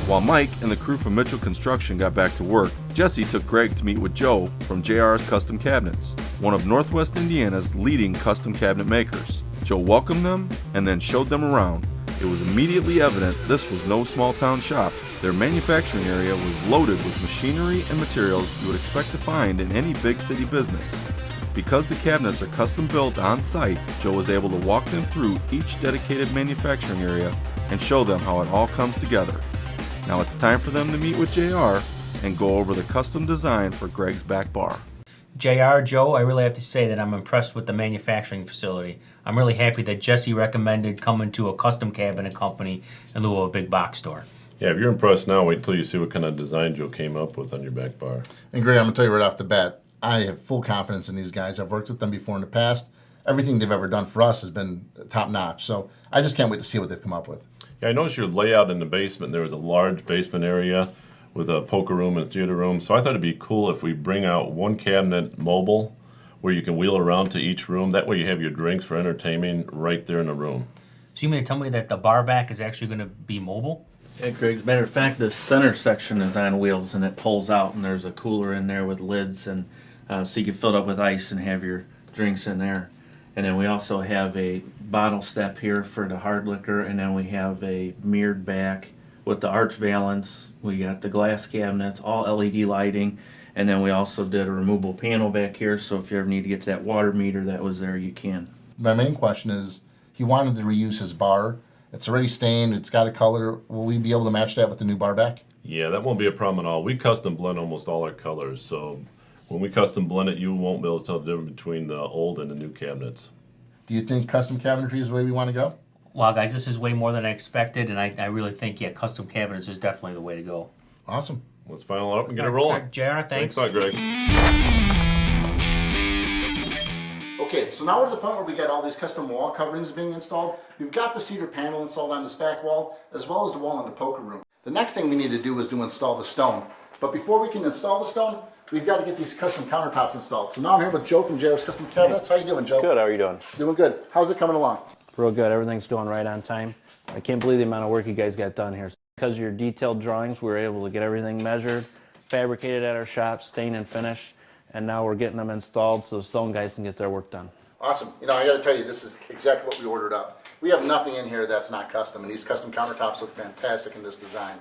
While Mike and the crew from Mitchell Construction got back to work, Jesse took Greg to meet with Joe from Jrs Custom Cabinets, one of Northwest Indiana's leading custom cabinet makers. Joe welcomed them and then showed them around. It was immediately evident this was no small town shop. Their manufacturing area was loaded with machinery and materials you would expect to find in any big city business. Because the cabinets are custom built on site, Joe was able to walk them through each dedicated manufacturing area and show them how it all comes together. Now it's time for them to meet with JR and go over the custom design for Greg's back bar. JR, Joe, I really have to say that I'm impressed with the manufacturing facility. I'm really happy that Jesse recommended coming to a custom cabinet company in lieu of a big box store. Yeah, if you're impressed now, wait till you see what kind of design Joe came up with on your back bar. And Greg, I'm going to tell you right off the bat, I have full confidence in these guys. I've worked with them before in the past. Everything they've ever done for us has been top notch. So I just can't wait to see what they've come up with. Yeah, I noticed your layout in the basement. There was a large basement area with a poker room and a theater room. So I thought it'd be cool if we bring out one cabinet mobile where you can wheel around to each room. That way you have your drinks for entertainment right there in the room. So you mean to tell me that the bar back is actually going to be mobile? Yeah, Greg, as a matter of fact, the center section is on wheels and it pulls out, and there's a cooler in there with lids, and so you can fill it up with ice and have your drinks in there. And then we also have a bottle step here for the hard liquor, and then we have a mirrored back with the arch valance. We got the glass cabinets, all LED lighting, and then we also did a removable panel back here, so if you ever need to get to that water meter that was there, you can. My main question is, he wanted to reuse his bar. It's already stained, it's got a color. Will we be able to match that with the new bar back? Yeah, that won't be a problem at all. We custom blend almost all our colors, so when we custom blend it, you won't be able to tell the difference between the old and the new cabinets. Do you think custom cabinetry is the way we want to go? Wow, guys, this is way more than I expected, and I really think, yeah, custom cabinets is definitely the way to go. Awesome. Let's final up and get it rolling. JR, thanks. Thanks a lot, Greg. Okay, so now we're to the point where we got all these custom wall coverings being installed. We've got the cedar panel installed on this back wall, as well as the wall in the poker room. The next thing we need to do is to install the stone. But before we can install the stone, we've got to get these custom countertops installed. So now I'm here with Joe from Jrs Custom Cabinets. How you doing, Joe? Good, how are you doing? Doing good. How's it coming along? Real good, everything's going right on time. I can't believe the amount of work you guys got done here. Because of your detailed drawings, we were able to get everything measured, fabricated at our shop, stained and finished, and now we're getting them installed so the stone guys can get their work done. Awesome. You know, I got to tell you, this is exactly what we ordered up. We have nothing in here that's not custom, and these custom countertops look fantastic in this design.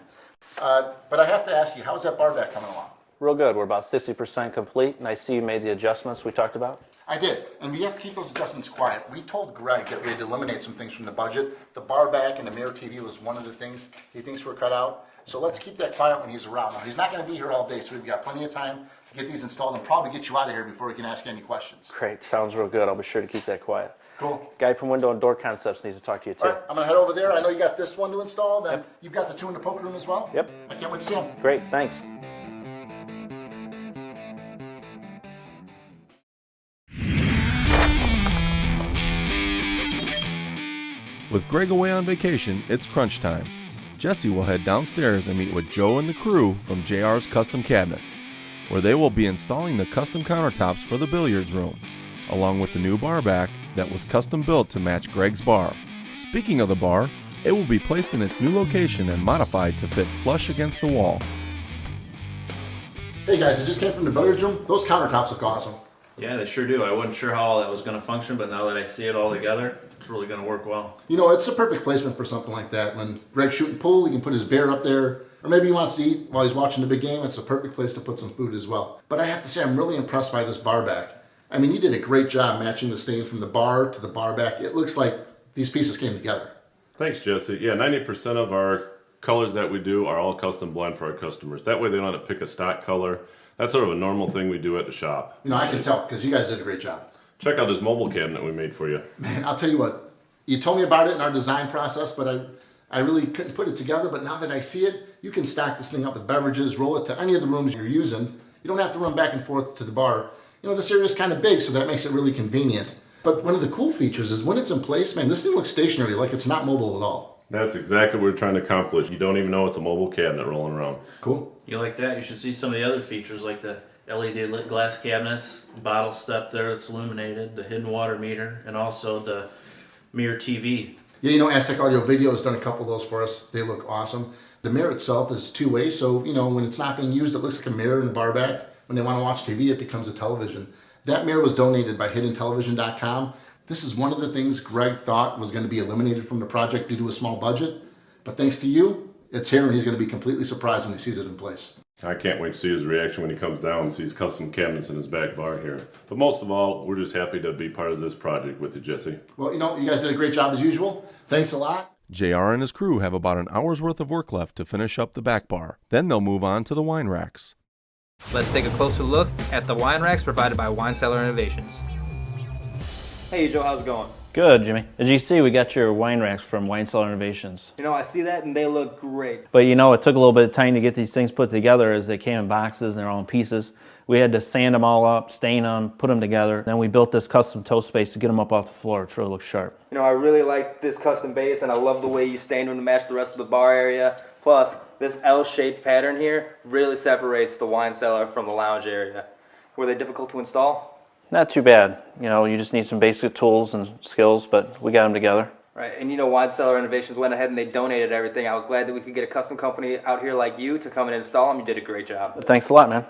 But I have to ask you, how's that bar back coming along? Real good, we're about 60% complete, and I see you made the adjustments we talked about. I did, and we have to keep those adjustments quiet. We told Greg that we had to eliminate some things from the budget. The bar back and the mirror TV was one of the things he thinks were cut out. So let's keep that quiet when he's around. Now, he's not going to be here all day, so we've got plenty of time to get these installed and probably get you out of here before we can ask you any questions. Great, sounds real good. I'll be sure to keep that quiet. Cool. Guy from Window and Door Concepts needs to talk to you too. All right, I'm going to head over there. I know you got this one to install, then you've got the two in the poker room as well? Yep. I can't wait to see them. Great, thanks. With Greg away on vacation, it's crunch time. Jesse will head downstairs and meet with Joe and the crew from JR's Custom Cabinets, where they will be installing the custom countertops for the billiards room, along with the new bar back that was custom built to match Greg's bar. Speaking of the bar, it will be placed in its new location and modified to fit flush against the wall. Hey guys, I just came from the billiards room. Those countertops look awesome. Yeah, they sure do. I wasn't sure how all that was going to function, but now that I see it all together, it's really going to work well. You know, it's a perfect placement for something like that. When Greg's shooting pool, he can put his beer up there, or maybe he wants to eat while he's watching the big game. It's a perfect place to put some food as well. But I have to say, I'm really impressed by this bar back. I mean, you did a great job matching the stain from the bar to the bar back. It looks like these pieces came together. Thanks, Jesse. Yeah, 90% of our colors that we do are all custom blend for our customers. That way they don't have to pick a stock color. That's sort of a normal thing we do at the shop. You know, I can tell, because you guys did a great job. Check out this mobile cabinet we made for you. Man, I'll tell you what, you told me about it in our design process, but I really couldn't put it together. But now that I see it, you can stack this thing up with beverages, roll it to any of the rooms you're using. You don't have to run back and forth to the bar. You know, this area is kind of big, so that makes it really convenient. But one of the cool features is when it's in place, man, this thing looks stationary, like it's not mobile at all. That's exactly what we're trying to accomplish. You don't even know it's a mobile cabinet rolling around. Cool. You like that? You should see some of the other features like the LED lit glass cabinets, bottle step there that's illuminated, the hidden water meter, and also the mirror TV. Yeah, you know, Aztec Audio Video has done a couple of those for us. They look awesome. The mirror itself is two-way, so when it's not being used, it looks like a mirror in the bar back. When they want to watch TV, it becomes a television. That mirror was donated by hiddentelevision.com. This is one of the things Greg thought was going to be eliminated from the project due to a small budget. But thanks to you, it's here, and he's going to be completely surprised when he sees it in place. I can't wait to see his reaction when he comes down and sees custom cabinets in his back bar here. But most of all, we're just happy to be part of this project with you, Jesse. Well, you guys did a great job as usual. Thanks a lot. JR and his crew have about an hour's worth of work left to finish up the back bar. Then they'll move on to the wine racks. Let's take a closer look at the wine racks provided by Wine Cellar Innovations. Hey Joe, how's it going? Good, Jimmy. As you see, we got your wine racks from Wine Cellar Innovations. I see that and they look great. But it took a little bit of time to get these things put together as they came in boxes and they're all in pieces. We had to sand them all up, stain them, put them together. Then we built this custom toe space to get them up off the floor. It really looks sharp. I really like this custom base and I love the way you stained them to match the rest of the bar area. Plus, this L-shaped pattern here really separates the wine cellar from the lounge area. Were they difficult to install? Not too bad. You just need some basic tools and skills, but we got them together. Right, and Wine Cellar Innovations went ahead and they donated everything. I was glad that we could get a custom company out here like you to come and install them. You did a great job. Thanks a lot, man.